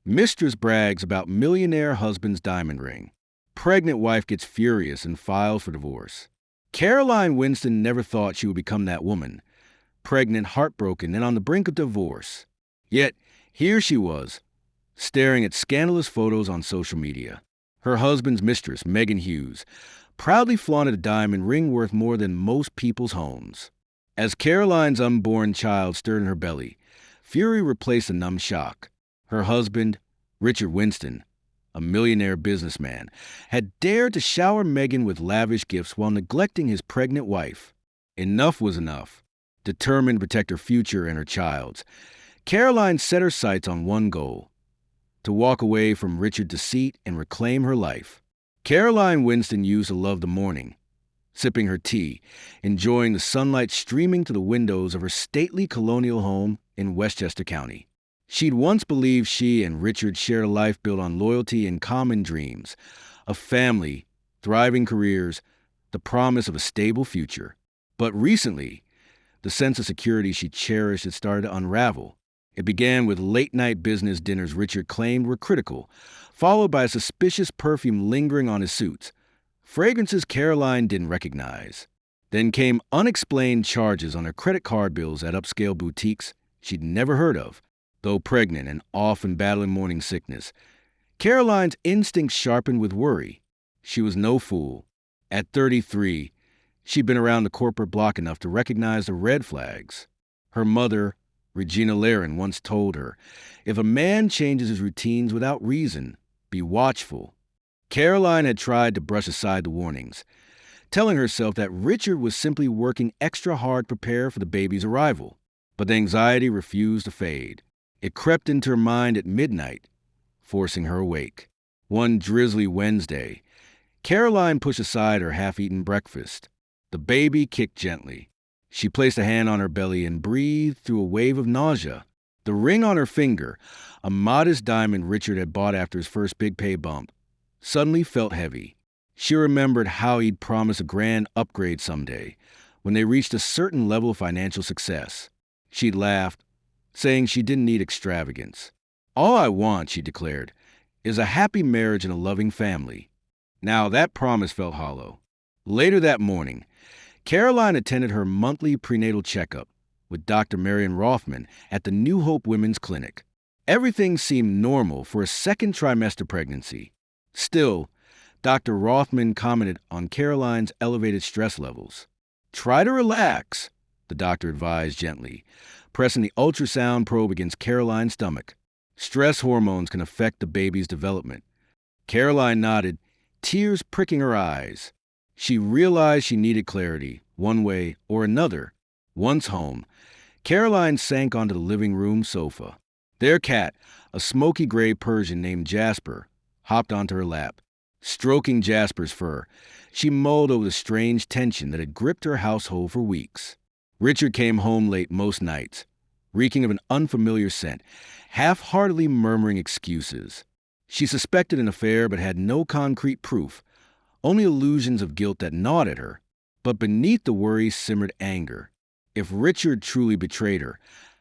Mistress brags about millionaire husband's diamond ring. Pregnant wife gets furious and files for divorce. Caroline Winston never thought she would become that woman. Pregnant, heartbroken, and on the brink of divorce. Yet, here she was, staring at scandalous photos on social media. Her husband's mistress, Megan Hughes, proudly flaunted a diamond ring worth more than most people's homes. As Caroline's unborn child stirred in her belly, fury replaced a numb shock. Her husband, Richard Winston, a millionaire businessman, had dared to shower Megan with lavish gifts while neglecting his pregnant wife. Enough was enough. Determined to protect her future and her child's, Caroline set her sights on one goal: to walk away from Richard's deceit and reclaim her life. Caroline Winston used to love the morning, sipping her tea, enjoying the sunlight streaming through the windows of her stately colonial home in Westchester County. She'd once believed she and Richard shared a life built on loyalty and common dreams, a family, thriving careers, the promise of a stable future. But recently, the sense of security she cherished had started to unravel. It began with late-night business dinners Richard claimed were critical, followed by a suspicious perfume lingering on his suits, fragrances Caroline didn't recognize. Then came unexplained charges on her credit card bills at upscale boutiques she'd never heard of. Though pregnant and often battling morning sickness, Caroline's instincts sharpened with worry. She was no fool. At 33, she'd been around the corporate block enough to recognize the red flags. Her mother, Regina Laren, once told her, "If a man changes his routines without reason, be watchful." Caroline had tried to brush aside the warnings, telling herself that Richard was simply working extra hard to prepare for the baby's arrival. But the anxiety refused to fade. It crept into her mind at midnight, forcing her awake. One drizzly Wednesday, Caroline pushed aside her half-eaten breakfast. The baby kicked gently. She placed a hand on her belly and breathed through a wave of nausea. The ring on her finger, a modest diamond Richard had bought after his first big pay bump, suddenly felt heavy. She remembered how he'd promised a grand upgrade someday, when they reached a certain level of financial success. She'd laughed, saying she didn't need extravagance. "All I want," she declared, "is a happy marriage and a loving family." Now that promise felt hollow. Later that morning, Caroline attended her monthly prenatal checkup with Dr. Marion Rothman at the New Hope Women's Clinic. Everything seemed normal for a second trimester pregnancy. Still, Dr. Rothman commented on Caroline's elevated stress levels. "Try to relax," the doctor advised gently, pressing the ultrasound probe against Caroline's stomach. "Stress hormones can affect the baby's development." Caroline nodded, tears pricking her eyes. She realized she needed clarity, one way or another. Once home, Caroline sank onto the living room sofa. Their cat, a smoky gray Persian named Jasper, hopped onto her lap. Stroking Jasper's fur, she mulled over the strange tension that had gripped her household for weeks. Richard came home late most nights, reeking of an unfamiliar scent, half-heartedly murmuring excuses. She suspected an affair but had no concrete proof, only illusions of guilt that gnawed at her. But beneath the worry simmered anger. If Richard truly betrayed her,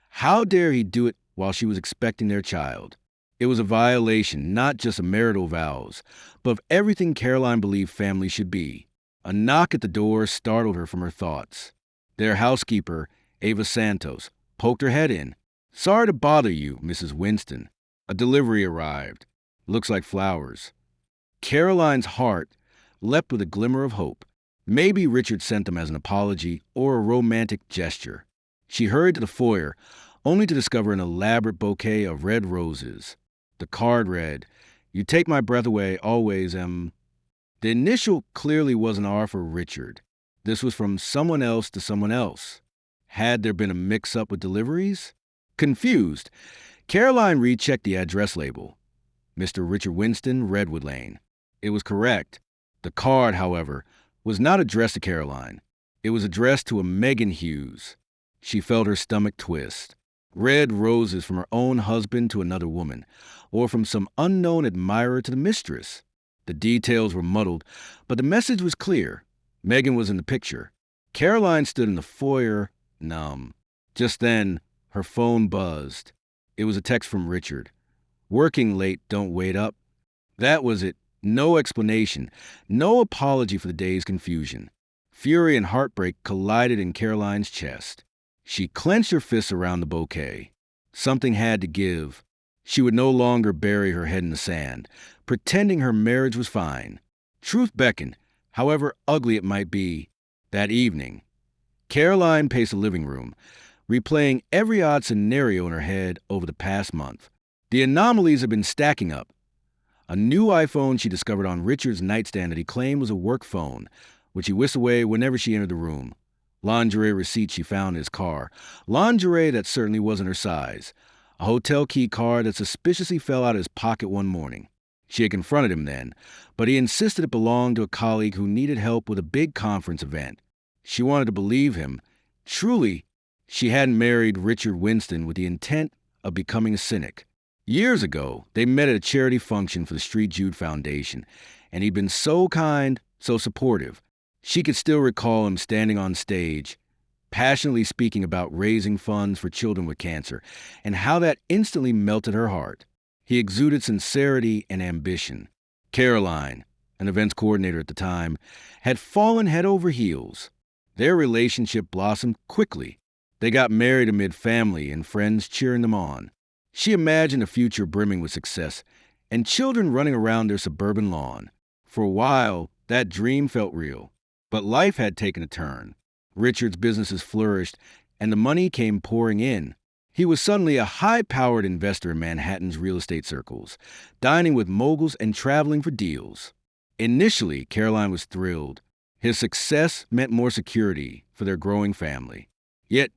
how dare he do it while she was expecting their child? It was a violation not just of marital vows, but of everything Caroline believed family should be. A knock at the door startled her from her thoughts. Their housekeeper, Ava Santos, poked her head in. "Sorry to bother you, Mrs. Winston." A delivery arrived. "Looks like flowers." Caroline's heart leapt with a glimmer of hope. Maybe Richard sent them as an apology or a romantic gesture. She hurried to the foyer, only to discover an elaborate bouquet of red roses. The card read, "You take my breath away, always, M." The initial clearly was an R for Richard. This was from someone else to someone else. Had there been a mix-up with deliveries? Confused, Caroline rechecked the address label. Mr. Richard Winston, Redwood Lane. It was correct. The card, however, was not addressed to Caroline. It was addressed to a Megan Hughes. She felt her stomach twist. Red roses from her own husband to another woman, or from some unknown admirer to the mistress. The details were muddled, but the message was clear. Megan was in the picture. Caroline stood in the foyer, numb. Just then, her phone buzzed. It was a text from Richard. Working late, don't wait up. That was it. No explanation, no apology for the day's confusion. Fury and heartbreak collided in Caroline's chest. She clenched her fists around the bouquet. Something had to give. She would no longer bury her head in the sand, pretending her marriage was fine. Truth beckoned, however ugly it might be. That evening, Caroline paced the living room, replaying every odd scenario in her head over the past month. The anomalies had been stacking up. A new iPhone she discovered on Richard's nightstand that he claimed was a work phone, which he whisked away whenever she entered the room. Lingerie receipts she found in his car. Lingerie that certainly wasn't her size. A hotel key card that suspiciously fell out of his pocket one morning. She had confronted him then, but he insisted it belonged to a colleague who needed help with a big conference event. She wanted to believe him. Truly, she hadn't married Richard Winston with the intent of becoming a cynic. Years ago, they met at a charity function for the Street Jude Foundation, and he'd been so kind, so supportive. She could still recall him standing on stage, passionately speaking about raising funds for children with cancer, and how that instantly melted her heart. He exuded sincerity and ambition. Caroline, an events coordinator at the time, had fallen head over heels. Their relationship blossomed quickly. They got married amid family and friends cheering them on. She imagined a future brimming with success and children running around their suburban lawn. For a while, that dream felt real. But life had taken a turn. Richard's businesses flourished, and the money came pouring in. He was suddenly a high-powered investor in Manhattan's real estate circles, dining with moguls and traveling for deals. Initially, Caroline was thrilled. His success meant more security for their growing family. Yet,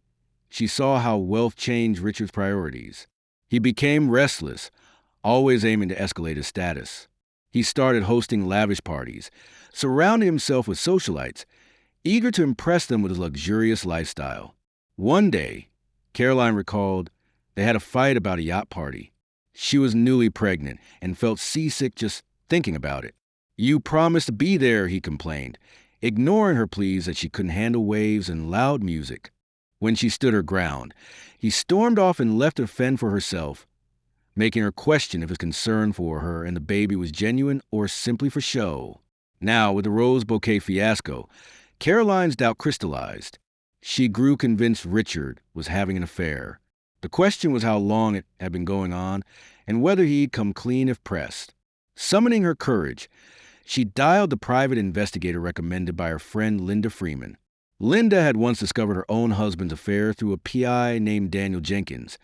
she saw how wealth changed Richard's priorities. He became restless, always aiming to escalate his status. He started hosting lavish parties, surrounding himself with socialites, eager to impress them with his luxurious lifestyle. One day, Caroline recalled, they had a fight about a yacht party. She was newly pregnant and felt seasick just thinking about it. "You promised to be there," he complained, ignoring her pleas that she couldn't handle waves and loud music. When she stood her ground, he stormed off and left her fend for herself, making her question if his concern for her and the baby was genuine or simply for show. Now, with the rose bouquet fiasco, Caroline's doubt crystallized. She grew convinced Richard was having an affair. The question was how long it had been going on and whether he'd come clean if pressed. Summoning her courage, she dialed the private investigator recommended by her friend Linda Freeman. Linda had once discovered her own husband's affair through a PI named Daniel Jenkins,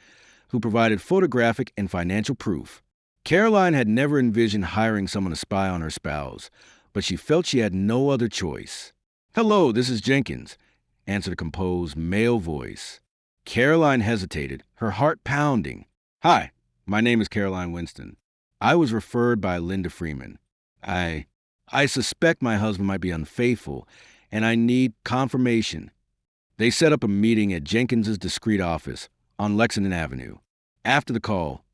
who provided photographic and financial proof. Caroline had never envisioned hiring someone to spy on her spouse, but she felt she had no other choice. "Hello, this is Jenkins," answered a composed male voice. Caroline hesitated, her heart pounding. "Hi, my name is Caroline Winston. I was referred by Linda Freeman. I suspect my husband might be unfaithful, and I need confirmation." They set up a meeting at Jenkins's discreet office on Lexington Avenue. After the call,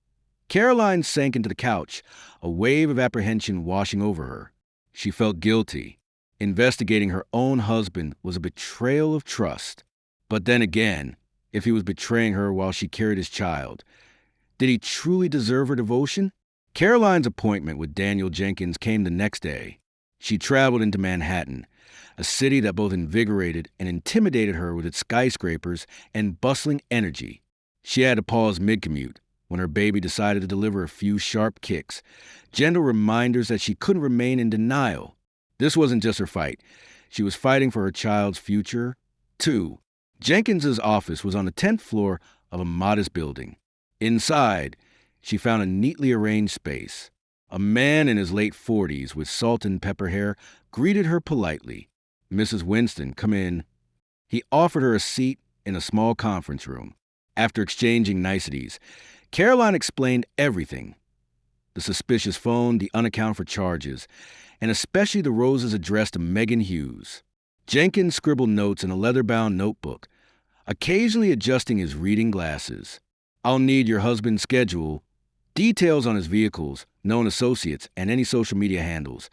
Caroline sank into the couch, a wave of apprehension washing over her. She felt guilty. Investigating her own husband was a betrayal of trust. But then again, if he was betraying her while she carried his child, did he truly deserve her devotion? Caroline's appointment with Daniel Jenkins came the next day. She traveled into Manhattan, a city that both invigorated and intimidated her with its skyscrapers and bustling energy. She had to pause mid-commute when her baby decided to deliver a few sharp kicks, gentle reminders that she couldn't remain in denial. This wasn't just her fight. She was fighting for her child's future, too. Jenkins's office was on the 10th floor of a modest building. Inside, she found a neatly arranged space. A man in his late 40s with salt and pepper hair greeted her politely. "Mrs. Winston, come in." He offered her a seat in a small conference room. After exchanging niceties, Caroline explained everything. The suspicious phone, the unaccounted for charges, and especially the roses addressed to Megan Hughes. Jenkins scribbled notes in a leather-bound notebook, occasionally adjusting his reading glasses. "I'll need your husband's schedule, details on his vehicles, known associates, and any social media handles,"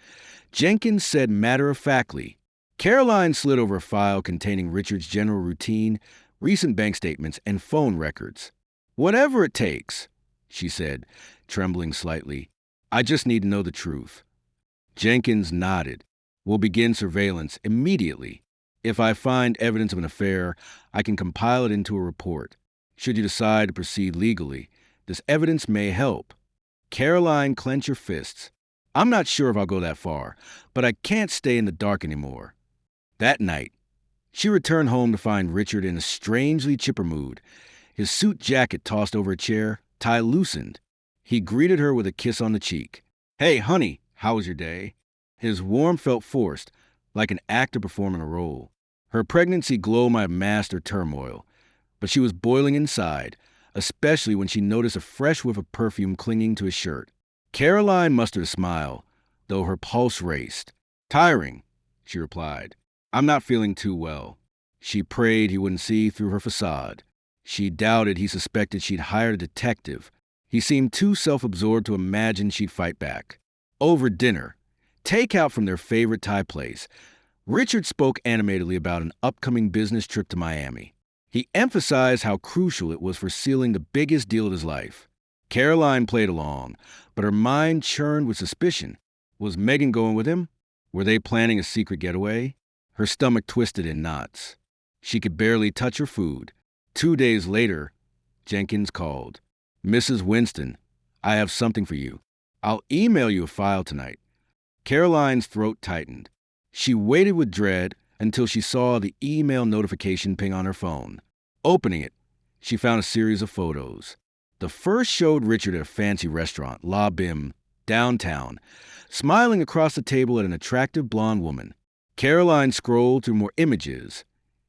Jenkins said matter-of-factly. Caroline slid over a file containing Richard's general routine, recent bank statements, and phone records. "Whatever it takes," she said, trembling slightly. "I just need to know the truth." Jenkins nodded. "We'll begin surveillance immediately. If I find evidence of an affair, I can compile it into a report. Should you decide to proceed legally, this evidence may help." Caroline clenched her fists. "I'm not sure if I'll go that far, but I can't stay in the dark anymore." That night, she returned home to find Richard in a strangely chipper mood. His suit jacket tossed over a chair, tie loosened. He greeted her with a kiss on the cheek. "Hey, honey, how was your day?" His warmth felt forced, like an actor performing a role. Her pregnancy glow might have masked her turmoil, but she was boiling inside, especially when she noticed a fresh whiff of perfume clinging to his shirt. Caroline mustered a smile, though her pulse raced. "Tiring," she replied. "I'm not feeling too well." She prayed he wouldn't see through her facade. She doubted he suspected she'd hired a detective. He seemed too self-absorbed to imagine she'd fight back. Over dinner, takeout from their favorite Thai place, Richard spoke animatedly about an upcoming business trip to Miami. He emphasized how crucial it was for sealing the biggest deal of his life. Caroline played along, but her mind churned with suspicion. Was Megan going with him? Were they planning a secret getaway? Her stomach twisted in knots. She could barely touch her food. 2 days later, Jenkins called. "Mrs. Winston, I have something for you. I'll email you a file tonight." Caroline's throat tightened. She waited with dread until she saw the email notification ping on her phone. Opening it, she found a series of photos. The first showed Richard at a fancy restaurant, La Bim, downtown, smiling across the table at an attractive blonde woman. Caroline scrolled through more images,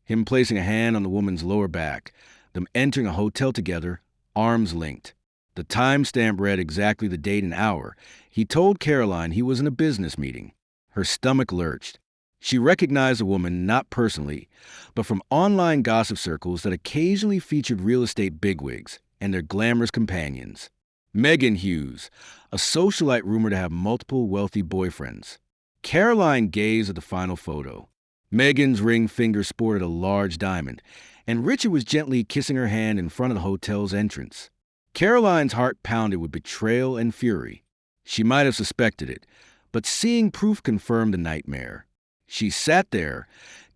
him placing a hand on the woman's lower back, them entering a hotel together, arms linked. The timestamp read exactly the date and hour. He told Caroline he was in a business meeting. Her stomach lurched. She recognized the woman not personally, but from online gossip circles that occasionally featured real estate bigwigs and their glamorous companions. Megan Hughes, a socialite rumored to have multiple wealthy boyfriends. Caroline gazed at the final photo. Megan's ring finger sported a large diamond, and Richard was gently kissing her hand in front of the hotel's entrance. Caroline's heart pounded with betrayal and fury. She might have suspected it, but seeing proof confirmed the nightmare. She sat there,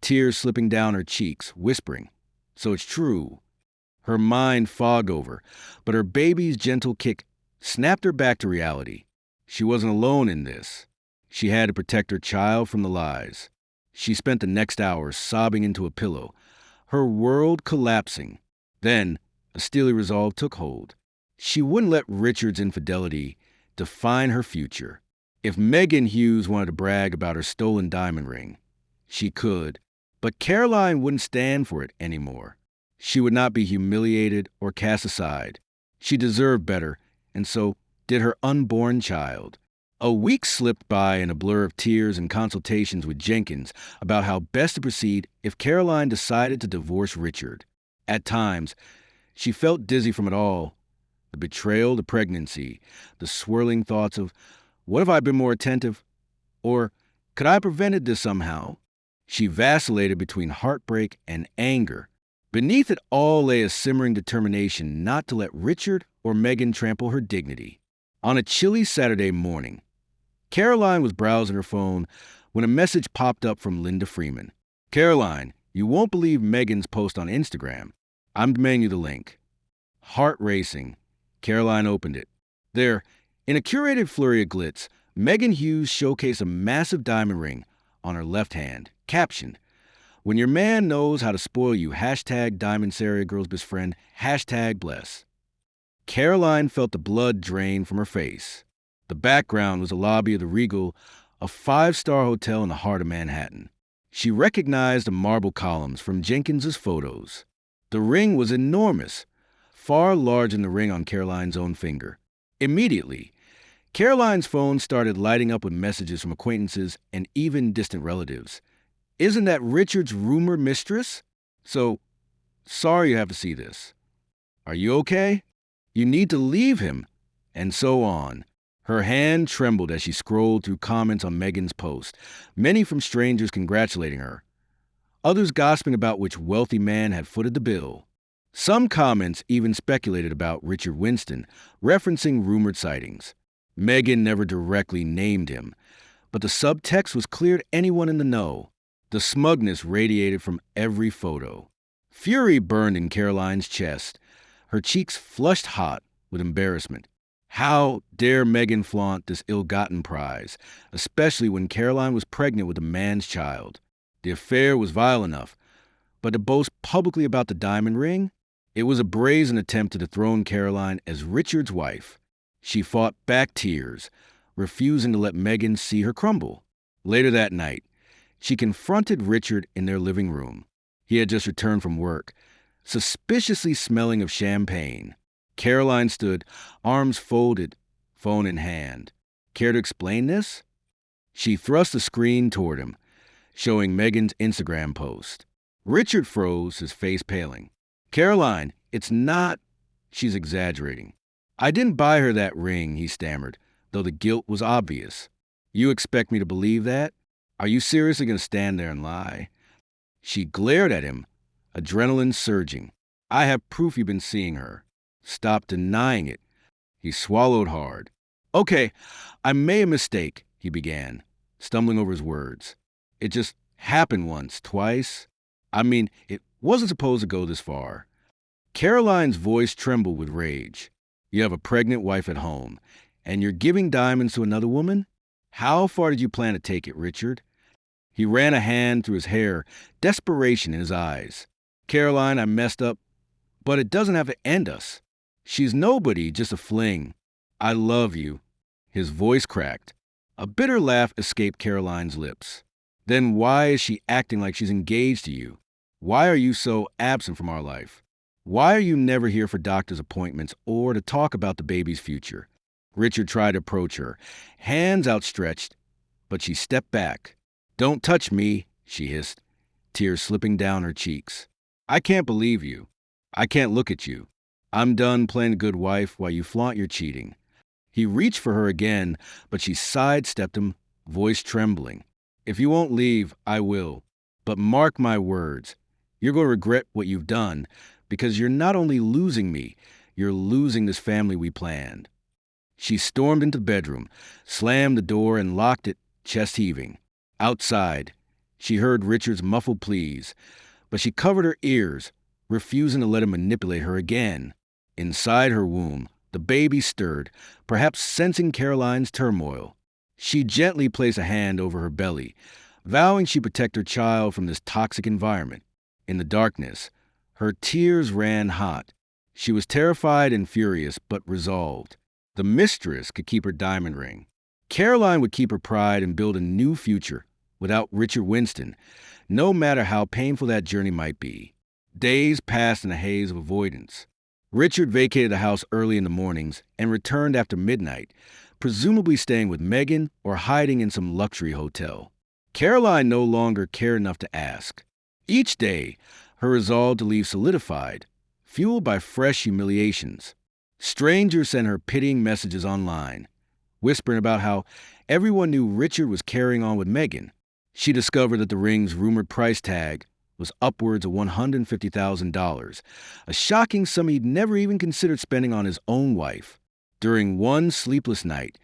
tears slipping down her cheeks, whispering, "So it's true." Her mind fogged over, but her baby's gentle kick snapped her back to reality. She wasn't alone in this. She had to protect her child from the lies. She spent the next hour sobbing into a pillow, her world collapsing. Then, a steely resolve took hold. She wouldn't let Richard's infidelity define her future. If Megan Hughes wanted to brag about her stolen diamond ring, she could, but Caroline wouldn't stand for it anymore. She would not be humiliated or cast aside. She deserved better, and so did her unborn child. A week slipped by in a blur of tears and consultations with Jenkins about how best to proceed if Caroline decided to divorce Richard. At times, she felt dizzy from it all. The betrayal, the pregnancy, the swirling thoughts of, what if I'd been more attentive? Or, could I have prevented this somehow? She vacillated between heartbreak and anger. Beneath it all lay a simmering determination not to let Richard or Megan trample her dignity. On a chilly Saturday morning, Caroline was browsing her phone when a message popped up from Linda Freeman. "Caroline, you won't believe Megan's post on Instagram. I'm demanding you the link." Heart racing, Caroline opened it. There, in a curated flurry of glitz, Megan Hughes showcased a massive diamond ring on her left hand, captioned, "When your man knows how to spoil you, hashtag Diamond Sarah, girl's best friend, hashtag bless." Caroline felt the blood drain from her face. The background was the lobby of the Regal, a five-star hotel in the heart of Manhattan. She recognized the marble columns from Jenkins's photos. The ring was enormous, far larger than the ring on Caroline's own finger. Immediately, Caroline's phone started lighting up with messages from acquaintances and even distant relatives. "Isn't that Richard's rumored mistress? So, sorry you have to see this. Are you okay? You need to leave him," and so on. Her hand trembled as she scrolled through comments on Megan's post, many from strangers congratulating her, others gossiping about which wealthy man had footed the bill. Some comments even speculated about Richard Winston, referencing rumored sightings. Meghan never directly named him, but the subtext was clear to anyone in the know. The smugness radiated from every photo. Fury burned in Caroline's chest, her cheeks flushed hot with embarrassment. How dare Meghan flaunt this ill-gotten prize, especially when Caroline was pregnant with a man's child? The affair was vile enough, but to boast publicly about the diamond ring? It was a brazen attempt to dethrone Caroline as Richard's wife. She fought back tears, refusing to let Meghan see her crumble. Later that night, she confronted Richard in their living room. He had just returned from work, suspiciously smelling of champagne. Caroline stood, arms folded, phone in hand. Care to explain this? She thrust the screen toward him, showing Meghan's Instagram post. Richard froze, his face paling. Caroline, it's not... She's exaggerating. I didn't buy her that ring, he stammered, though the guilt was obvious. You expect me to believe that? Are you seriously going to stand there and lie? She glared at him, adrenaline surging. I have proof you've been seeing her. Stop denying it. He swallowed hard. Okay, I made a mistake, he began, stumbling over his words. It just happened once, twice. I mean, it wasn't supposed to go this far. Caroline's voice trembled with rage. You have a pregnant wife at home, and you're giving diamonds to another woman? How far did you plan to take it, Richard? He ran a hand through his hair, desperation in his eyes. Caroline, I messed up, but it doesn't have to end us. She's nobody, just a fling. I love you. His voice cracked. A bitter laugh escaped Caroline's lips. Then why is she acting like she's engaged to you? Why are you so absent from our life? Why are you never here for doctor's appointments or to talk about the baby's future? Richard tried to approach her, hands outstretched, but she stepped back. Don't touch me, she hissed, tears slipping down her cheeks. I can't believe you. I can't look at you. I'm done playing a good wife while you flaunt your cheating. He reached for her again, but she sidestepped him, voice trembling. If you won't leave, I will. But mark my words, you're going to regret what you've done, because you're not only losing me, you're losing this family we planned. She stormed into the bedroom, slammed the door, and locked it, chest heaving. Outside, she heard Richard's muffled pleas, but she covered her ears, refusing to let him manipulate her again. Inside her womb, the baby stirred, perhaps sensing Caroline's turmoil. She gently placed a hand over her belly, vowing she'd protect her child from this toxic environment. In the darkness, her tears ran hot. She was terrified and furious, but resolved. The mistress could keep her diamond ring. Caroline would keep her pride and build a new future without Richard Winston, no matter how painful that journey might be. Days passed in a haze of avoidance. Richard vacated the house early in the mornings and returned after midnight, presumably staying with Meghan or hiding in some luxury hotel. Caroline no longer cared enough to ask. Each day, her resolve to leave solidified, fueled by fresh humiliations. Strangers sent her pitying messages online, whispering about how everyone knew Richard was carrying on with Meghan. She discovered that the ring's rumored price tag was upwards of $150,000, a shocking sum he'd never even considered spending on his own wife. During one sleepless night,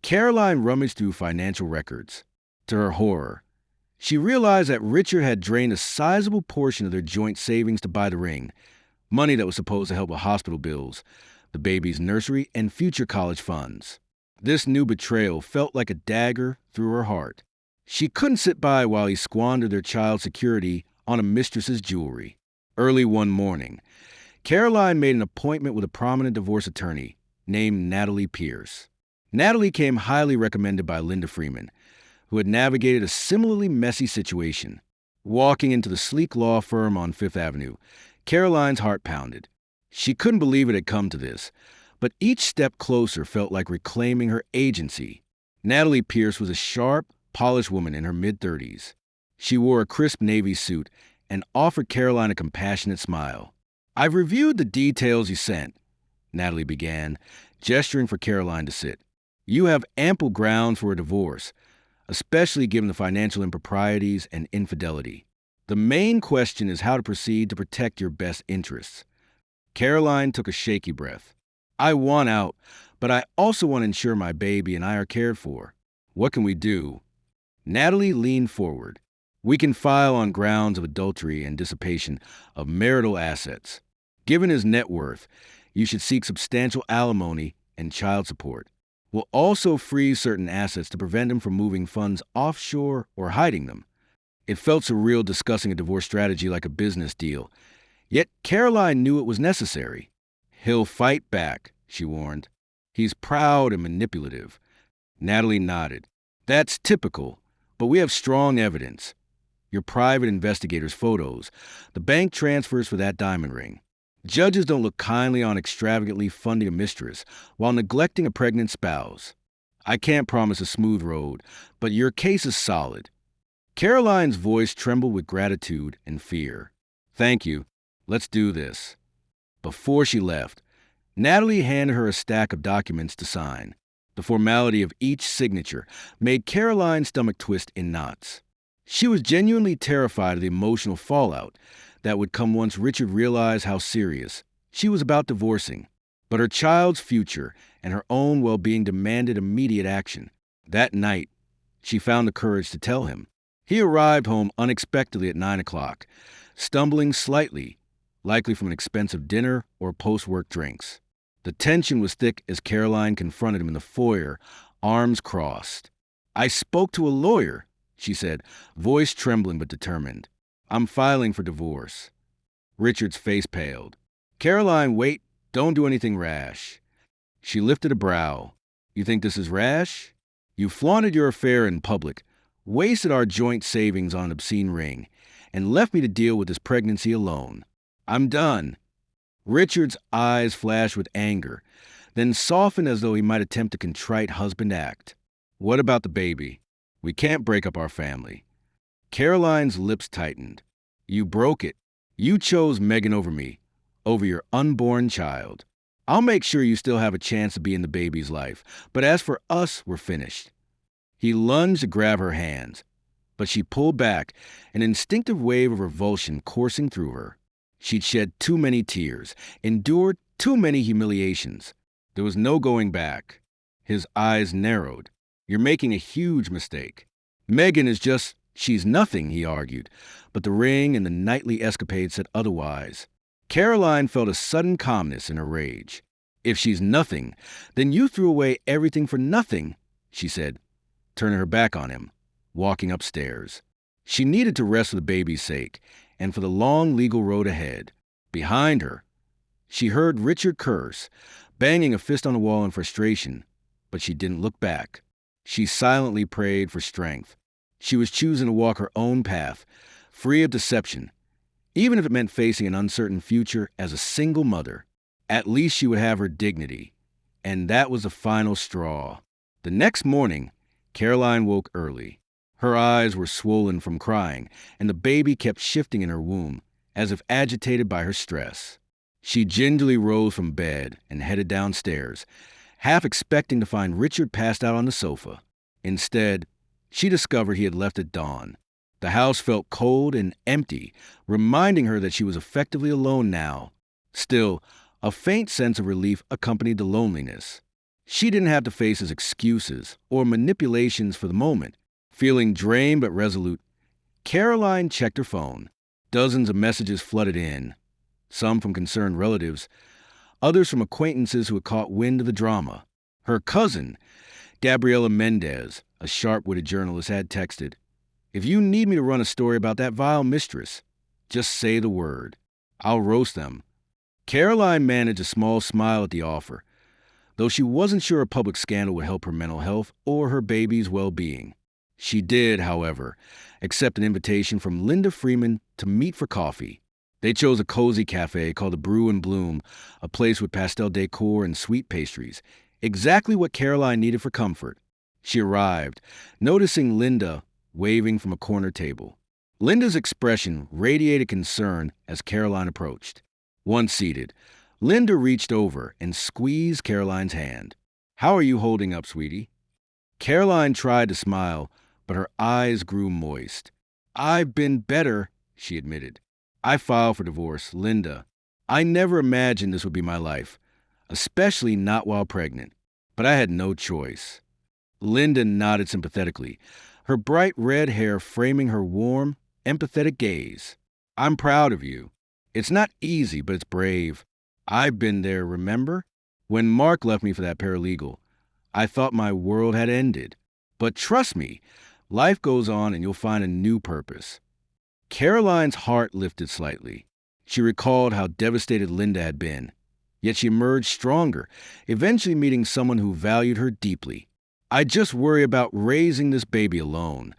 Caroline rummaged through financial records. To her horror, she realized that Richard had drained a sizable portion of their joint savings to buy the ring, money that was supposed to help with hospital bills, the baby's nursery, and future college funds. This new betrayal felt like a dagger through her heart. She couldn't sit by while he squandered their child's security on a mistress's jewelry. Early one morning, Caroline made an appointment with a prominent divorce attorney named Natalie Pierce. Natalie came highly recommended by Linda Freeman, who had navigated a similarly messy situation. Walking into the sleek law firm on Fifth Avenue, Caroline's heart pounded. She couldn't believe it had come to this, but each step closer felt like reclaiming her agency. Natalie Pierce was a sharp, polished woman in her mid-30s. She wore a crisp navy suit and offered Caroline a compassionate smile. I've reviewed the details you sent, Natalie began, gesturing for Caroline to sit. You have ample grounds for a divorce, especially given the financial improprieties and infidelity. The main question is how to proceed to protect your best interests. Caroline took a shaky breath. I want out, but I also want to ensure my baby and I are cared for. What can we do? Natalie leaned forward. We can file on grounds of adultery and dissipation of marital assets. Given his net worth, you should seek substantial alimony and child support. We'll also freeze certain assets to prevent him from moving funds offshore or hiding them. It felt surreal discussing a divorce strategy like a business deal. Yet Caroline knew it was necessary. He'll fight back, she warned. He's proud and manipulative. Natalie nodded. That's typical, but we have strong evidence. Your private investigator's photos, the bank transfers for that diamond ring. Judges don't look kindly on extravagantly funding a mistress while neglecting a pregnant spouse. I can't promise a smooth road, but your case is solid. Caroline's voice trembled with gratitude and fear. Thank you. Let's do this. Before she left, Natalie handed her a stack of documents to sign. The formality of each signature made Caroline's stomach twist in knots. She was genuinely terrified of the emotional fallout that would come once Richard realized how serious she was about divorcing. But her child's future and her own well-being demanded immediate action. That night, she found the courage to tell him. He arrived home unexpectedly at 9 o'clock, stumbling slightly, likely from an expensive dinner or post-work drinks. The tension was thick as Caroline confronted him in the foyer, arms crossed. I spoke to a lawyer, she said, voice trembling but determined. I'm filing for divorce. Richard's face paled. Caroline, wait, don't do anything rash. She lifted a brow. You think this is rash? You flaunted your affair in public, wasted our joint savings on an obscene ring, and left me to deal with this pregnancy alone. I'm done. Richard's eyes flashed with anger, then softened as though he might attempt a contrite husband act. What about the baby? We can't break up our family. Caroline's lips tightened. You broke it. You chose Megan over me, over your unborn child. I'll make sure you still have a chance to be in the baby's life, but as for us, we're finished. He lunged to grab her hands, but she pulled back, an instinctive wave of revulsion coursing through her. She'd shed too many tears, endured too many humiliations. There was no going back. His eyes narrowed. You're making a huge mistake. Megan is just, she's nothing, he argued, but the ring and the nightly escapade said otherwise. Caroline felt a sudden calmness in her rage. If she's nothing, then you threw away everything for nothing, she said, turning her back on him, walking upstairs. She needed to rest for the baby's sake, and for the long legal road ahead. Behind her, she heard Richard curse, banging a fist on the wall in frustration, but she didn't look back. She silently prayed for strength. She was choosing to walk her own path, free of deception, even if it meant facing an uncertain future as a single mother. At least she would have her dignity, and that was the final straw. The next morning, Caroline woke early. Her eyes were swollen from crying, and the baby kept shifting in her womb, as if agitated by her stress. She gingerly rose from bed and headed downstairs, half expecting to find Richard passed out on the sofa. Instead, she discovered he had left at dawn. The house felt cold and empty, reminding her that she was effectively alone now. Still, a faint sense of relief accompanied the loneliness. She didn't have to face his excuses or manipulations for the moment. Feeling drained but resolute, Caroline checked her phone. Dozens of messages flooded in, some from concerned relatives, others from acquaintances who had caught wind of the drama. Her cousin, Gabriela Mendez, a sharp-witted journalist, had texted, If you need me to run a story about that vile mistress, just say the word. I'll roast them. Caroline managed a small smile at the offer, though she wasn't sure a public scandal would help her mental health or her baby's well-being. She did, however, accept an invitation from Linda Freeman to meet for coffee. They chose a cozy cafe called the Brew and Bloom, a place with pastel decor and sweet pastries, exactly what Caroline needed for comfort. She arrived, noticing Linda waving from a corner table. Linda's expression radiated concern as Caroline approached. Once seated, Linda reached over and squeezed Caroline's hand. How are you holding up, sweetie? Caroline tried to smile, but her eyes grew moist. I've been better, she admitted. I filed for divorce, Linda. I never imagined this would be my life, especially not while pregnant. But I had no choice. Linda nodded sympathetically, her bright red hair framing her warm, empathetic gaze. I'm proud of you. It's not easy, but it's brave. I've been there, remember? When Mark left me for that paralegal, I thought my world had ended. But trust me, life goes on and you'll find a new purpose. Caroline's heart lifted slightly. She recalled how devastated Linda had been. Yet she emerged stronger, eventually meeting someone who valued her deeply. I just worry about raising this baby alone,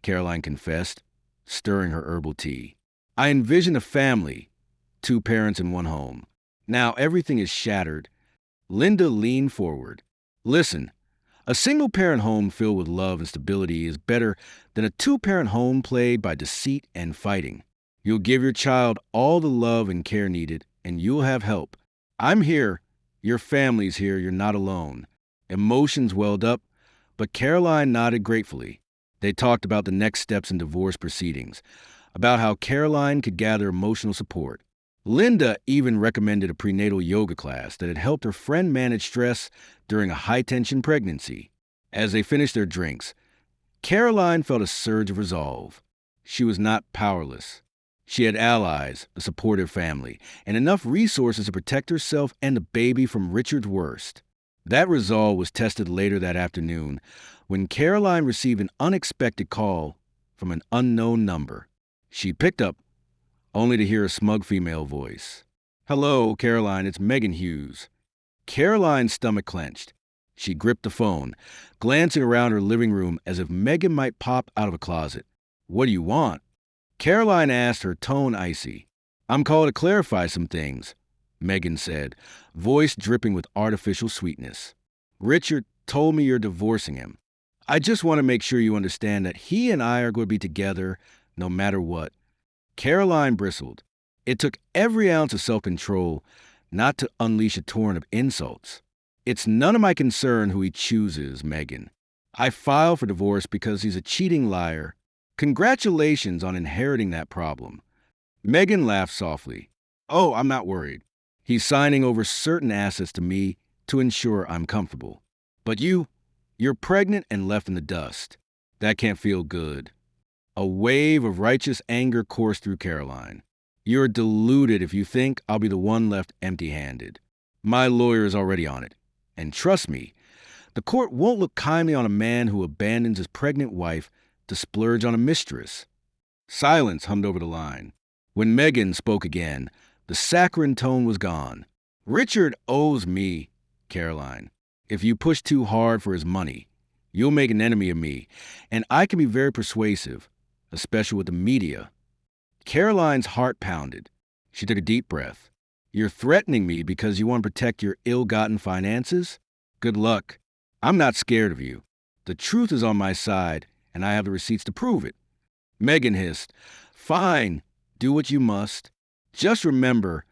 Caroline confessed, stirring her herbal tea. I envision a family, 2 parents in one home. Now everything is shattered. Linda leaned forward. Listen, a single-parent home filled with love and stability is better than a 2-parent home plagued by deceit and fighting. You'll give your child all the love and care needed, and you'll have help. I'm here. Your family's here. You're not alone. Emotions welled up, but Caroline nodded gratefully. They talked about the next steps in divorce proceedings, about how Caroline could gather emotional support. Linda even recommended a prenatal yoga class that had helped her friend manage stress during a high-tension pregnancy. As they finished their drinks, Caroline felt a surge of resolve. She was not powerless. She had allies, a supportive family, and enough resources to protect herself and the baby from Richard's worst. That resolve was tested later that afternoon when Caroline received an unexpected call from an unknown number. She picked up, only to hear a smug female voice. Hello, Caroline, it's Megan Hughes. Caroline's stomach clenched. She gripped the phone, glancing around her living room as if Megan might pop out of a closet. What do you want? Caroline asked, her tone icy. I'm called to clarify some things, Megan said, voice dripping with artificial sweetness. Richard told me you're divorcing him. I just want to make sure you understand that he and I are going to be together no matter what. Caroline bristled. It took every ounce of self-control not to unleash a torrent of insults. It's none of my concern who he chooses, Megan. I filed for divorce because he's a cheating liar. Congratulations on inheriting that problem. Megan laughed softly. Oh, I'm not worried. He's signing over certain assets to me to ensure I'm comfortable. But you're pregnant and left in the dust. That can't feel good. A wave of righteous anger coursed through Caroline. You're deluded if you think I'll be the one left empty-handed. My lawyer is already on it. And trust me, the court won't look kindly on a man who abandons his pregnant wife to splurge on a mistress. Silence hummed over the line. When Megan spoke again, the saccharine tone was gone. Richard owes me, Caroline. If you push too hard for his money, you'll make an enemy of me, and I can be very persuasive, especially with the media. Caroline's heart pounded. She took a deep breath. You're threatening me because you want to protect your ill-gotten finances? Good luck. I'm not scared of you. The truth is on my side, and I have the receipts to prove it. Megan hissed. Fine. Do what you must. Just remember,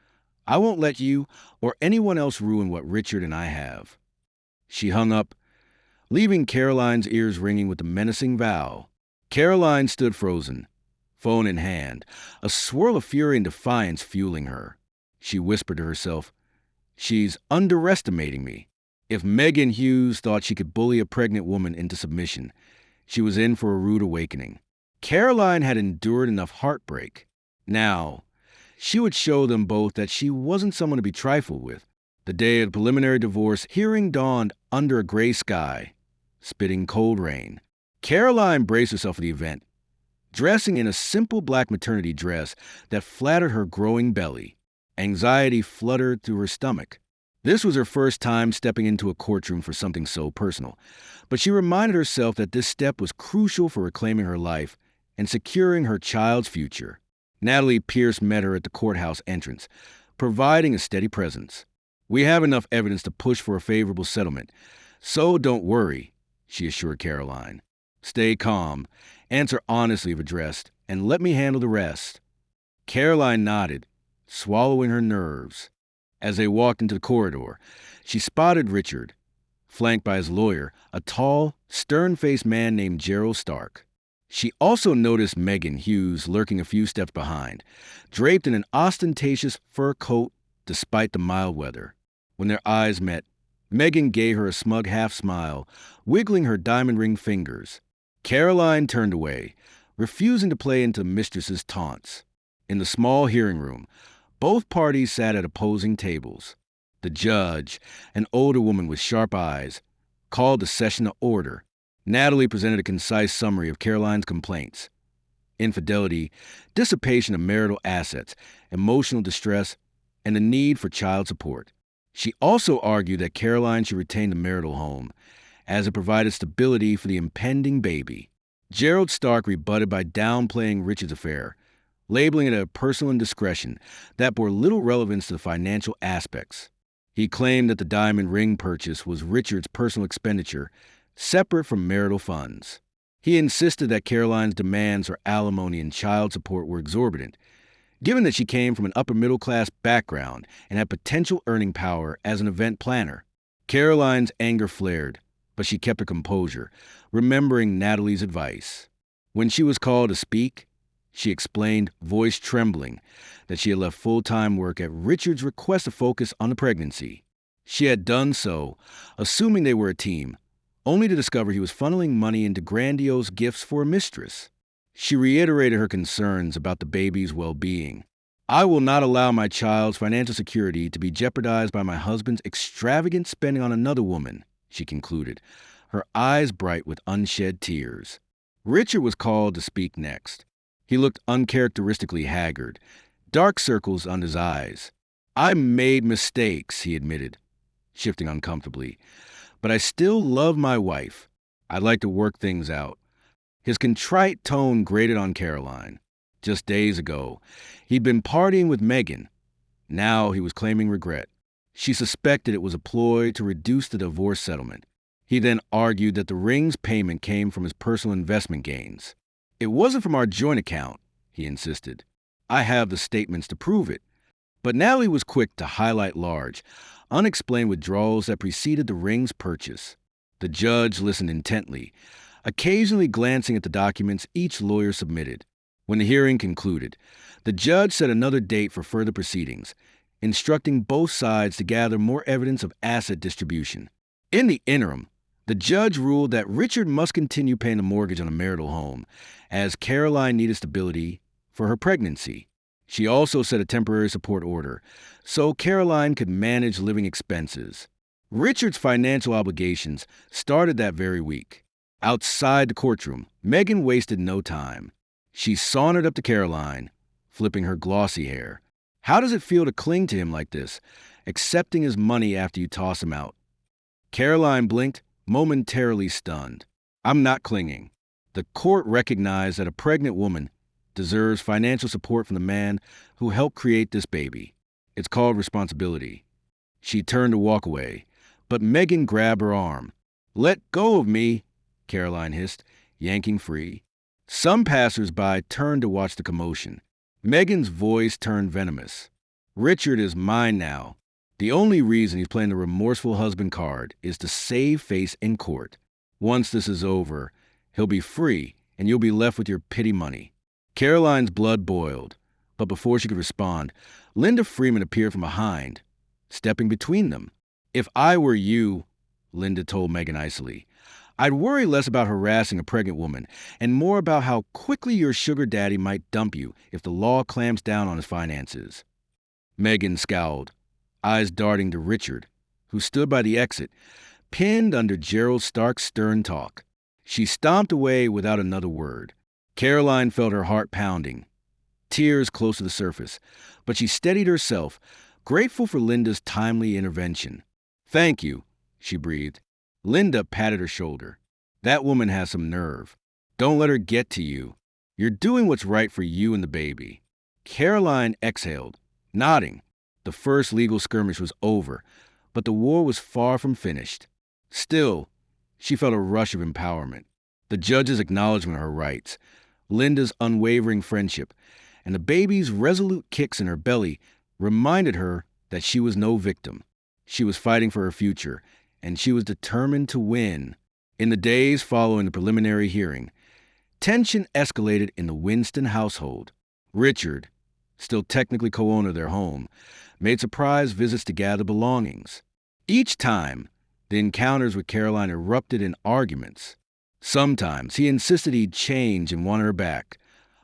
I won't let you or anyone else ruin what Richard and I have. She hung up, leaving Caroline's ears ringing with the menacing vow. Caroline stood frozen, phone in hand, a swirl of fury and defiance fueling her. She whispered to herself, she's underestimating me. If Megan Hughes thought she could bully a pregnant woman into submission, she was in for a rude awakening. Caroline had endured enough heartbreak. Now, she would show them both that she wasn't someone to be trifled with. The day of the preliminary divorce hearing dawned under a gray sky, spitting cold rain. Caroline braced herself for the event, dressing in a simple black maternity dress that flattered her growing belly. Anxiety fluttered through her stomach. This was her first time stepping into a courtroom for something so personal, but she reminded herself that this step was crucial for reclaiming her life and securing her child's future. Natalie Pierce met her at the courthouse entrance, providing a steady presence. We have enough evidence to push for a favorable settlement, so don't worry, she assured Caroline. Stay calm, answer honestly if addressed, and let me handle the rest. Caroline nodded, swallowing her nerves. As they walked into the corridor, she spotted Richard, flanked by his lawyer, a tall, stern-faced man named Gerald Stark. She also noticed Megan Hughes lurking a few steps behind, draped in an ostentatious fur coat despite the mild weather. When their eyes met, Megan gave her a smug half-smile, wiggling her diamond ring fingers. Caroline turned away, refusing to play into Mistress's taunts. In the small hearing room, both parties sat at opposing tables. The judge, an older woman with sharp eyes, called the session to order. Natalie presented a concise summary of Caroline's complaints: infidelity, dissipation of marital assets, emotional distress, and the need for child support. She also argued that Caroline should retain the marital home, as it provided stability for the impending baby. Gerald Stark rebutted by downplaying Richard's affair, labeling it a personal indiscretion that bore little relevance to the financial aspects. He claimed that the diamond ring purchase was Richard's personal expenditure, separate from marital funds. He insisted that Caroline's demands for alimony and child support were exorbitant, given that she came from an upper-middle-class background and had potential earning power as an event planner. Caroline's anger flared, but she kept her composure, remembering Natalie's advice. When she was called to speak, she explained, voice trembling, that she had left full-time work at Richard's request to focus on the pregnancy. She had done so, assuming they were a team, only to discover he was funneling money into grandiose gifts for a mistress. She reiterated her concerns about the baby's well-being. "I will not allow my child's financial security to be jeopardized by my husband's extravagant spending on another woman," she concluded, her eyes bright with unshed tears. Richard was called to speak next. He looked uncharacteristically haggard, dark circles under his eyes. "I made mistakes," he admitted, shifting uncomfortably, "but I still love my wife. I'd like to work things out." His contrite tone grated on Caroline. Just days ago, he'd been partying with Megan. Now he was claiming regret. She suspected it was a ploy to reduce the divorce settlement. He then argued that the ring's payment came from his personal investment gains. "It wasn't from our joint account," he insisted. "I have the statements to prove it." But Natalie was quick to highlight large, unexplained withdrawals that preceded the ring's purchase. The judge listened intently, occasionally glancing at the documents each lawyer submitted. When the hearing concluded, the judge set another date for further proceedings, instructing both sides to gather more evidence of asset distribution. In the interim, the judge ruled that Richard must continue paying the mortgage on the marital home, as Caroline needed stability for her pregnancy. She also set a temporary support order, so Caroline could manage living expenses. Richard's financial obligations started that very week. Outside the courtroom, Megan wasted no time. She sauntered up to Caroline, flipping her glossy hair. "How does it feel to cling to him like this, accepting his money after you toss him out?" Caroline blinked, momentarily stunned. "I'm not clinging. The court recognized that a pregnant woman deserves financial support from the man who helped create this baby. It's called responsibility." She turned to walk away, but Megan grabbed her arm. "Let go of me," Caroline hissed, yanking free. Some passers-by turned to watch the commotion. Megan's voice turned venomous. "Richard is mine now. The only reason he's playing the remorseful husband card is to save face in court. Once this is over, he'll be free, and you'll be left with your pity money." Caroline's blood boiled, but before she could respond, Linda Freeman appeared from behind, stepping between them. "If I were you," Linda told Megan icily, "I'd worry less about harassing a pregnant woman and more about how quickly your sugar daddy might dump you if the law clamps down on his finances." Megan scowled, eyes darting to Richard, who stood by the exit, pinned under Gerald Stark's stern talk. She stomped away without another word. Caroline felt her heart pounding, tears close to the surface, but she steadied herself, grateful for Linda's timely intervention. "Thank you," she breathed. Linda patted her shoulder. "That woman has some nerve. Don't let her get to you. You're doing what's right for you and the baby." Caroline exhaled, nodding. The first legal skirmish was over, but the war was far from finished. Still, she felt a rush of empowerment. The judge's acknowledgement of her rights, Linda's unwavering friendship, and the baby's resolute kicks in her belly reminded her that she was no victim. She was fighting for her future, and she was determined to win. In the days following the preliminary hearing, Tension escalated in the Winston household. Richard, still technically co-owner of their home, made surprise visits to gather belongings. Each time, the encounters with Caroline erupted in arguments. Sometimes he insisted he'd change and wanted her back.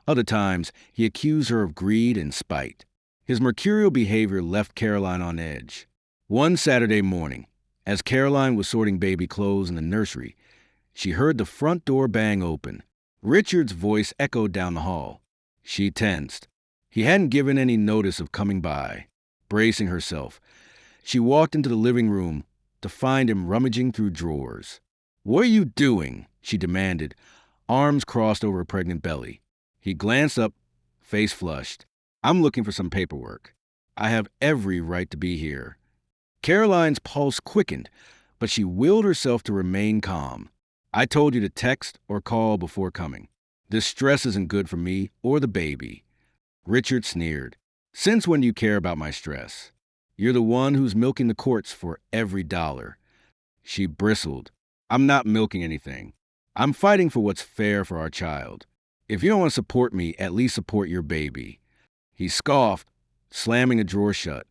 Other times, he accused her of greed and spite. His mercurial behavior left Caroline on edge. One Saturday morning, as Caroline was sorting baby clothes in the nursery, she heard the front door bang open. Richard's voice echoed down the hall. She tensed. He hadn't given any notice of coming by. Bracing herself, she walked into the living room to find him rummaging through drawers. "What are you doing?" she demanded, arms crossed over her pregnant belly. He glanced up, face flushed. "I'm looking for some paperwork. I have every right to be here." Caroline's pulse quickened, but she willed herself to remain calm. "I told you to text or call before coming. This stress isn't good for me or the baby." Richard sneered. "Since when do you care about my stress? You're the one who's milking the courts for every dollar." She bristled. "I'm not milking anything. I'm fighting for what's fair for our child. If you don't want to support me, at least support your baby." He scoffed, slamming a drawer shut.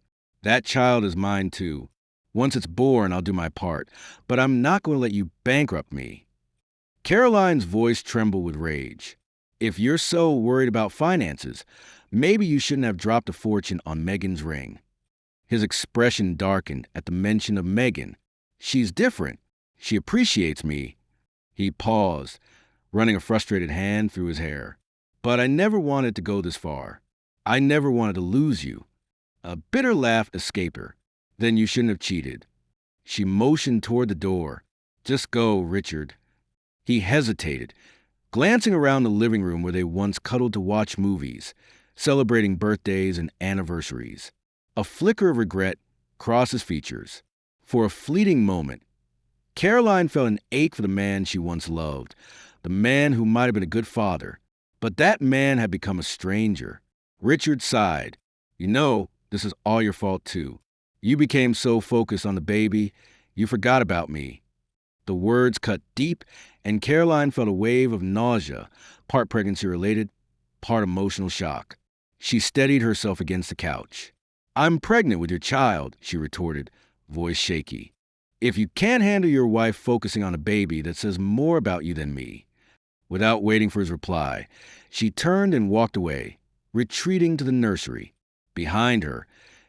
"That child is mine too. Once it's born, I'll do my part. But I'm not going to let you bankrupt me." Caroline's voice trembled with rage. "If you're so worried about finances, maybe you shouldn't have dropped a fortune on Megan's ring." His expression darkened at the mention of Megan. "She's different. She appreciates me." He paused, running a frustrated hand through his hair. "But I never wanted to go this far. I never wanted to lose you." A bitter laugh escaped her. "Then you shouldn't have cheated." She motioned toward the door. "Just go, Richard." He hesitated, glancing around the living room where they once cuddled to watch movies, celebrating birthdays and anniversaries. A flicker of regret crossed his features. For a fleeting moment, Caroline felt an ache for the man she once loved, the man who might have been a good father. But that man had become a stranger. Richard sighed. "You know, this is all your fault, too. You became so focused on the baby, you forgot about me." The words cut deep, and Caroline felt a wave of nausea, part pregnancy-related, part emotional shock. She steadied herself against the couch. "I'm pregnant with your child," she retorted, voice shaky. "If you can't handle your wife focusing on a baby, that says more about you than me." Without waiting for his reply, she turned and walked away, retreating to the nursery. Behind her,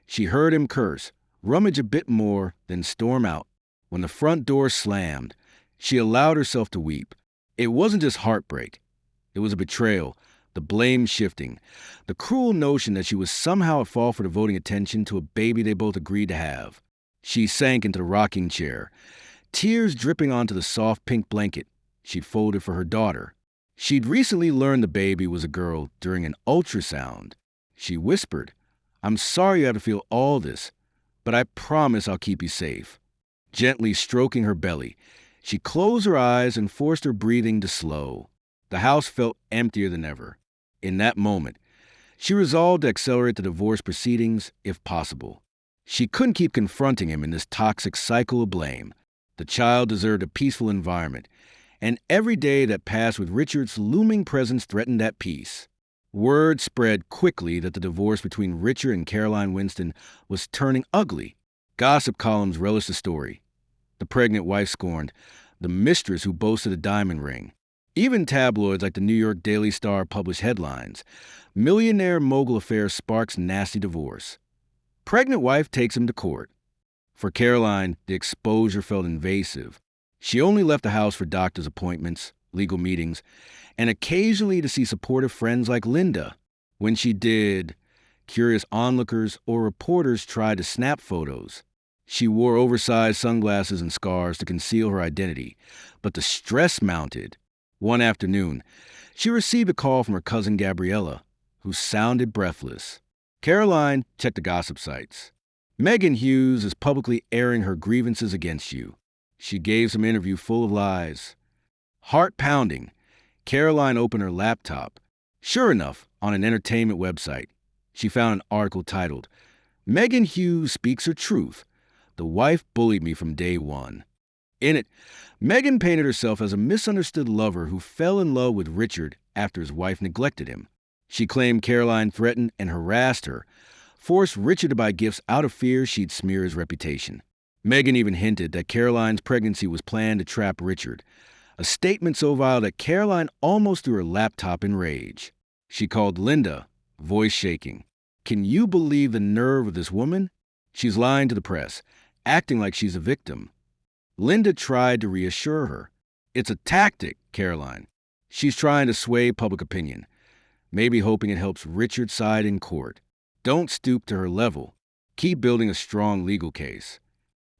she heard him curse, rummage a bit more, then storm out. When the front door slammed, she allowed herself to weep. It wasn't just heartbreak. It was a betrayal, the blame shifting, the cruel notion that she was somehow at fault for devoting attention to a baby they both agreed to have. She sank into the rocking chair, tears dripping onto the soft pink blanket she'd folded for her daughter. She'd recently learned the baby was a girl during an ultrasound. She whispered, "I'm sorry you had to feel all this, but I promise I'll keep you safe." Gently stroking her belly, she closed her eyes and forced her breathing to slow. The house felt emptier than ever. In that moment, she resolved to accelerate the divorce proceedings if possible. She couldn't keep confronting him in this toxic cycle of blame. The child deserved a peaceful environment, and every day that passed with Richard's looming presence threatened that peace. Word spread quickly that the divorce between Richard and Caroline Winston was turning ugly. Gossip columns relished the story. The pregnant wife scorned the mistress who boasted a diamond ring. Even tabloids like the New York Daily Star published headlines. Millionaire mogul affair sparks nasty divorce. Pregnant wife takes him to court. For Caroline, the exposure felt invasive. She only left the house for doctor's appointments, legal meetings, and occasionally to see supportive friends like Linda. When she did, curious onlookers or reporters tried to snap photos. She wore oversized sunglasses and scarves to conceal her identity, but the stress mounted. One afternoon, she received a call from her cousin Gabriella, who sounded breathless. "Caroline, check the gossip sites. Megan Hughes is publicly airing her grievances against you. She gave some interview full of lies." Heart pounding, Caroline opened her laptop. Sure enough, on an entertainment website, she found an article titled, "Megan Hughes Speaks Her Truth. The Wife Bullied Me from Day One." In it, Megan painted herself as a misunderstood lover who fell in love with Richard after his wife neglected him. She claimed Caroline threatened and harassed her, forced Richard to buy gifts out of fear she'd smear his reputation. Megan even hinted that Caroline's pregnancy was planned to trap Richard, a statement so vile that Caroline almost threw her laptop in rage. She called Linda, voice shaking. "Can you believe the nerve of this woman? She's lying to the press, acting like she's a victim." Linda tried to reassure her. "It's a tactic, Caroline. She's trying to sway public opinion, maybe hoping it helps Richard's side in court. Don't stoop to her level. Keep building a strong legal case."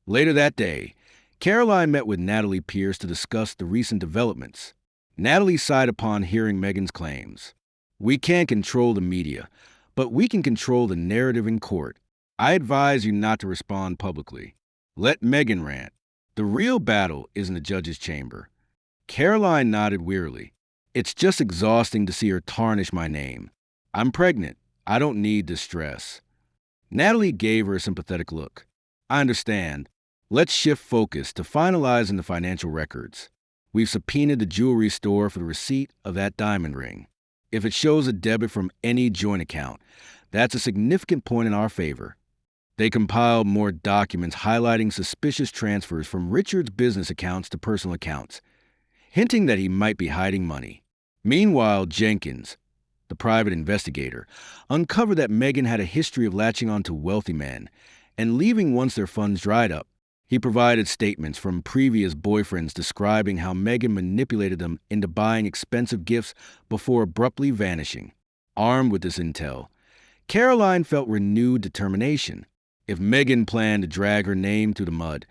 Later that day, Caroline met with Natalie Pierce to discuss the recent developments. Natalie sighed upon hearing Megan's claims. "We can't control the media, but we can control the narrative in court. I advise you not to respond publicly. Let Megan rant. The real battle is in the judge's chamber." Caroline nodded wearily. "It's just exhausting to see her tarnish my name. I'm pregnant. I don't need this stress." Natalie gave her a sympathetic look. "I understand. Let's shift focus to finalizing the financial records. We've subpoenaed the jewelry store for the receipt of that diamond ring. If it shows a debit from any joint account, that's a significant point in our favor." They compiled more documents highlighting suspicious transfers from Richard's business accounts to personal accounts, hinting that he might be hiding money. Meanwhile, Jenkins, the private investigator, uncovered that Megan had a history of latching onto wealthy men and leaving once their funds dried up. He provided statements from previous boyfriends describing how Megan manipulated them into buying expensive gifts before abruptly vanishing. Armed with this intel, Caroline felt renewed determination. If Megan planned to drag her name through the mud,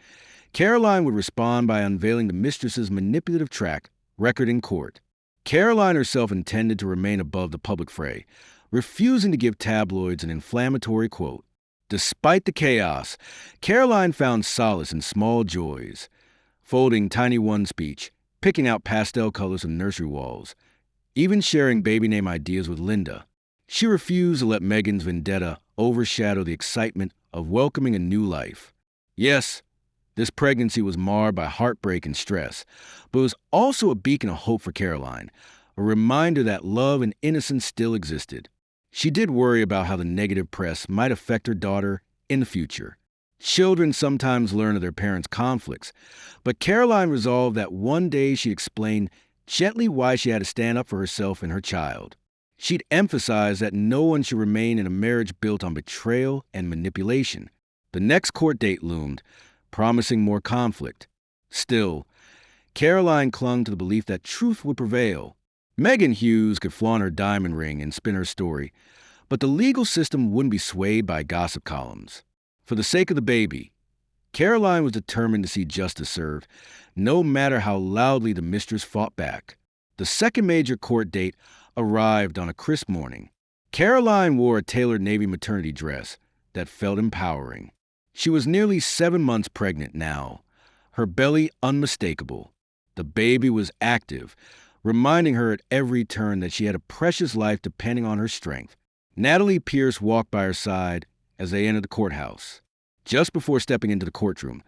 Caroline would respond by unveiling the mistress's manipulative track record in court. Caroline herself intended to remain above the public fray, refusing to give tabloids an inflammatory quote. Despite the chaos, Caroline found solace in small joys, folding tiny one-speech, picking out pastel colors on nursery walls, even sharing baby name ideas with Linda. She refused to let Megan's vendetta overshadow the excitement of welcoming a new life. Yes, this pregnancy was marred by heartbreak and stress, but it was also a beacon of hope for Caroline, a reminder that love and innocence still existed. She did worry about how the negative press might affect her daughter in the future. Children sometimes learn of their parents' conflicts, but Caroline resolved that one day she'd explain gently why she had to stand up for herself and her child. She'd emphasize that no one should remain in a marriage built on betrayal and manipulation. The next court date loomed, promising more conflict. Still, Caroline clung to the belief that truth would prevail. Megan Hughes could flaunt her diamond ring and spin her story, but the legal system wouldn't be swayed by gossip columns. For the sake of the baby, Caroline was determined to see justice served, no matter how loudly the mistress fought back. The second major court date arrived on a crisp morning. Caroline wore a tailored navy maternity dress that felt empowering. She was nearly 7 months pregnant now, her belly unmistakable. The baby was active, reminding her at every turn that she had a precious life depending on her strength. Natalie Pierce walked by her side as they entered the courthouse. Just before stepping into the courtroom,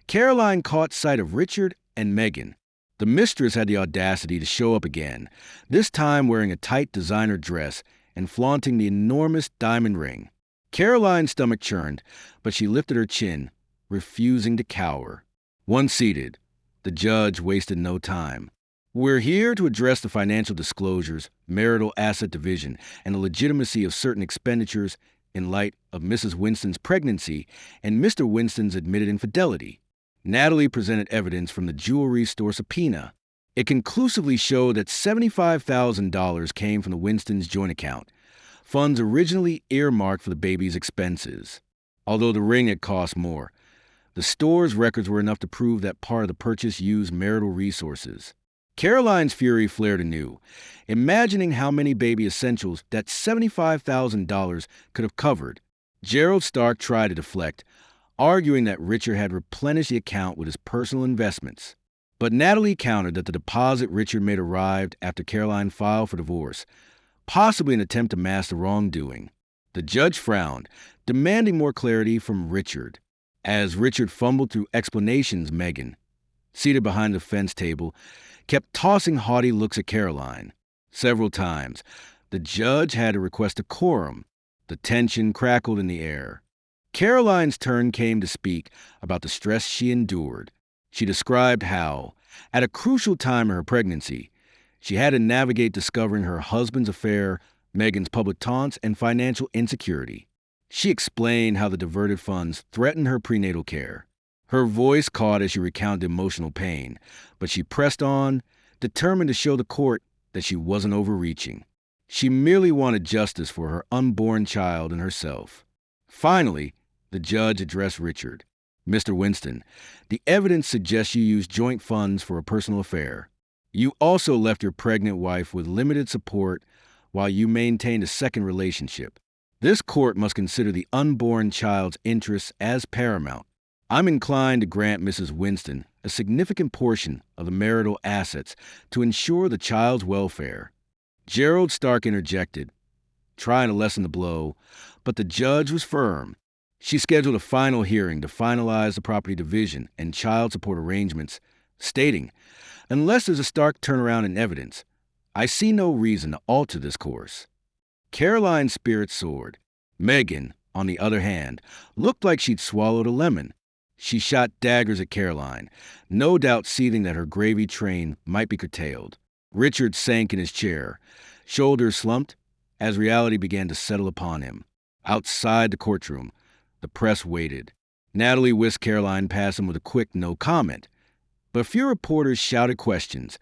Caroline caught sight of Richard and Megan. The mistress had the audacity to show up again, this time wearing a tight designer dress and flaunting the enormous diamond ring. Caroline's stomach churned, but she lifted her chin, refusing to cower. Once seated, the judge wasted no time. "We're here to address the financial disclosures, marital asset division, and the legitimacy of certain expenditures in light of Mrs. Winston's pregnancy and Mr. Winston's admitted infidelity." Natalie presented evidence from the jewelry store subpoena. It conclusively showed that $75,000 came from the Winston's joint account, funds originally earmarked for the baby's expenses. Although the ring had cost more, the store's records were enough to prove that part of the purchase used marital resources. Caroline's fury flared anew, imagining how many baby essentials that $75,000 could have covered. Gerald Stark tried to deflect, arguing that Richard had replenished the account with his personal investments. But Natalie countered that the deposit Richard made arrived after Caroline filed for divorce, possibly an attempt to mask the wrongdoing. The judge frowned, demanding more clarity from Richard. As Richard fumbled through explanations, Megan, seated behind the fence table, kept tossing haughty looks at Caroline. Several times, the judge had to request a quorum. The tension crackled in the air. Caroline's turn came to speak about the stress she endured. She described how, at a crucial time in her pregnancy, she had to navigate discovering her husband's affair, Megan's public taunts, and financial insecurity. She explained how the diverted funds threatened her prenatal care. Her voice caught as she recounted emotional pain, but she pressed on, determined to show the court that she wasn't overreaching. She merely wanted justice for her unborn child and herself. Finally, the judge addressed Richard. Mr. Winston, the evidence suggests you used joint funds for a personal affair. You also left your pregnant wife with limited support while you maintained a second relationship. This court must consider the unborn child's interests as paramount. I'm inclined to grant Mrs. Winston a significant portion of the marital assets to ensure the child's welfare. Gerald Stark interjected, trying to lessen the blow, but the judge was firm. She scheduled a final hearing to finalize the property division and child support arrangements, stating, "Unless there's a stark turnaround in evidence, I see no reason to alter this course." Caroline's spirit soared. Megan, on the other hand, looked like she'd swallowed a lemon. She shot daggers at Caroline, no doubt seething that her gravy train might be curtailed. Richard sank in his chair, shoulders slumped, as reality began to settle upon him. Outside the courtroom, the press waited. Natalie whisked Caroline past him with a quick no comment. But a few reporters shouted questions,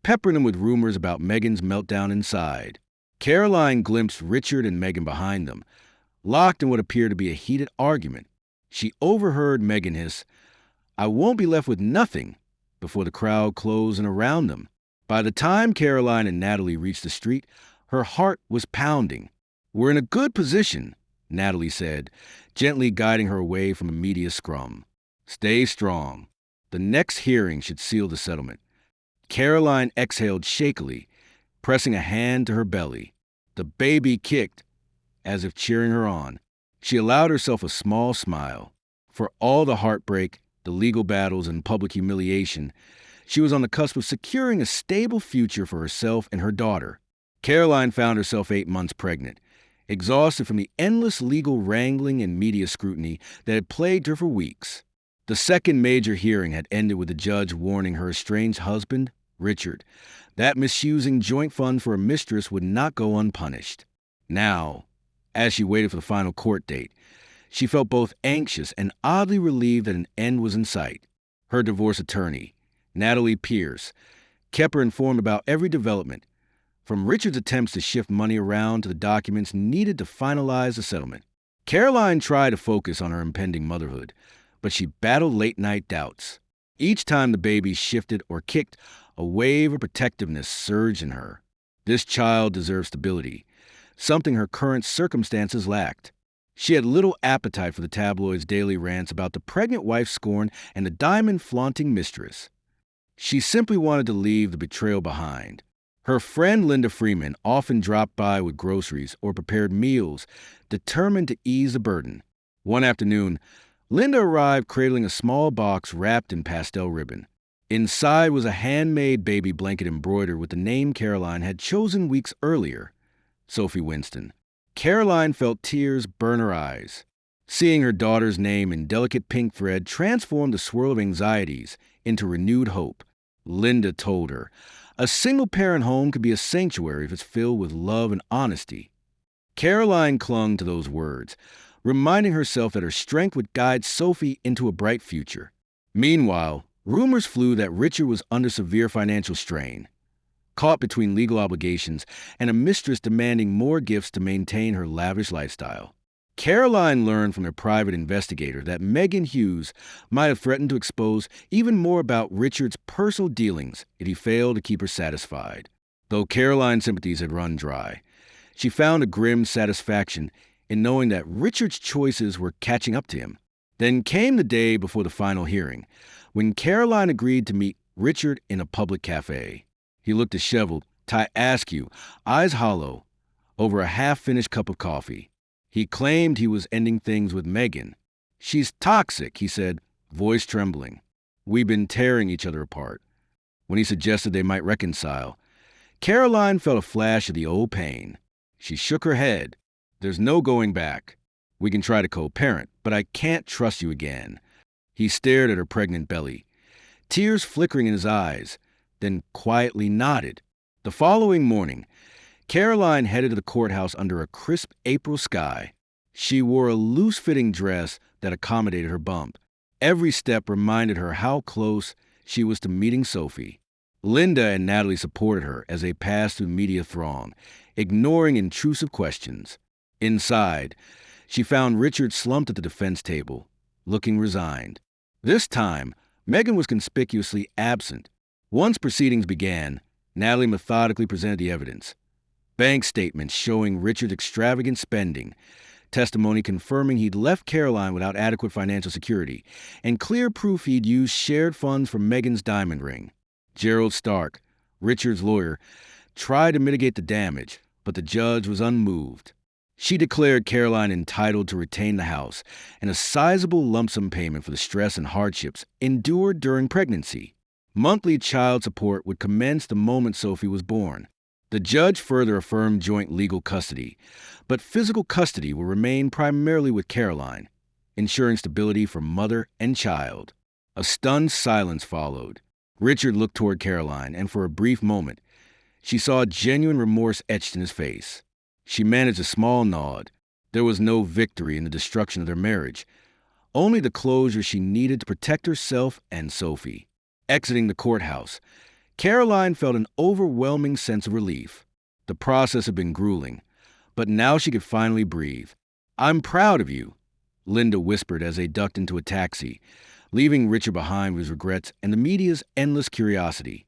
peppering them with rumors about Megan's meltdown inside. Caroline glimpsed Richard and Megan behind them, locked in what appeared to be a heated argument. She overheard Megan hiss, "I won't be left with nothing," before the crowd closed in around them. By the time Caroline and Natalie reached the street, her heart was pounding. "We're in a good position," Natalie said, gently guiding her away from a media scrum. "Stay strong. The next hearing should seal the settlement." Caroline exhaled shakily, pressing a hand to her belly. The baby kicked, as if cheering her on. She allowed herself a small smile. For all the heartbreak, the legal battles, and public humiliation, she was on the cusp of securing a stable future for herself and her daughter. Caroline found herself 8 months pregnant, exhausted from the endless legal wrangling and media scrutiny that had plagued her for weeks. The second major hearing had ended with the judge warning her estranged husband, Richard, that misusing joint funds for a mistress would not go unpunished. Now, as she waited for the final court date, she felt both anxious and oddly relieved that an end was in sight. Her divorce attorney, Natalie Pierce, kept her informed about every development, from Richard's attempts to shift money around to the documents needed to finalize the settlement. Caroline tried to focus on her impending motherhood, but she battled late-night doubts. Each time the baby shifted or kicked, a wave of protectiveness surged in her. This child deserved stability, something her current circumstances lacked. She had little appetite for the tabloids' daily rants about the pregnant wife's scorn and the diamond-flaunting mistress. She simply wanted to leave the betrayal behind. Her friend Linda Freeman often dropped by with groceries or prepared meals, determined to ease the burden. One afternoon, Linda arrived cradling a small box wrapped in pastel ribbon. Inside was a handmade baby blanket embroidered with the name Caroline had chosen weeks earlier, Sophie Winston. Caroline felt tears burn her eyes. Seeing her daughter's name in delicate pink thread transformed the swirl of anxieties into renewed hope. Linda told her, "A single-parent home could be a sanctuary if it's filled with love and honesty." Caroline clung to those words, reminding herself that her strength would guide Sophie into a bright future. Meanwhile, rumors flew that Richard was under severe financial strain, caught between legal obligations and a mistress demanding more gifts to maintain her lavish lifestyle. Caroline learned from their private investigator that Megan Hughes might have threatened to expose even more about Richard's personal dealings if he failed to keep her satisfied. Though Caroline's sympathies had run dry, she found a grim satisfaction in knowing that Richard's choices were catching up to him. Then came the day before the final hearing, when Caroline agreed to meet Richard in a public cafe. He looked disheveled, tie askew, eyes hollow, over a half-finished cup of coffee. He claimed he was ending things with Megan. "She's toxic," he said, voice trembling. We've been tearing each other apart. When he suggested they might reconcile, Caroline felt a flash of the old pain. She shook her head. There's no going back. We can try to co-parent, but I can't trust you again. He stared at her pregnant belly, tears flickering in his eyes, then quietly nodded. The following morning, Caroline headed to the courthouse under a crisp April sky. She wore a loose-fitting dress that accommodated her bump. Every step reminded her how close she was to meeting Sophie. Linda and Natalie supported her as they passed through the media throng, ignoring intrusive questions. Inside, she found Richard slumped at the defense table, looking resigned. This time, Megan was conspicuously absent. Once proceedings began, Natalie methodically presented the evidence. Bank statements showing Richard's extravagant spending, testimony confirming he'd left Caroline without adequate financial security, and clear proof he'd used shared funds from Megan's diamond ring. Gerald Stark, Richard's lawyer, tried to mitigate the damage, but the judge was unmoved. She declared Caroline entitled to retain the house and a sizable lump sum payment for the stress and hardships endured during pregnancy. Monthly child support would commence the moment Sophie was born. The judge further affirmed joint legal custody, but physical custody will remain primarily with Caroline, ensuring stability for mother and child. A stunned silence followed. Richard looked toward Caroline, and for a brief moment, she saw genuine remorse etched in his face. She managed a small nod. There was no victory in the destruction of their marriage, only the closure she needed to protect herself and Sophie. Exiting the courthouse, Caroline felt an overwhelming sense of relief. The process had been grueling, but now she could finally breathe. "I'm proud of you," Linda whispered as they ducked into a taxi, leaving Richard behind with his regrets and the media's endless curiosity.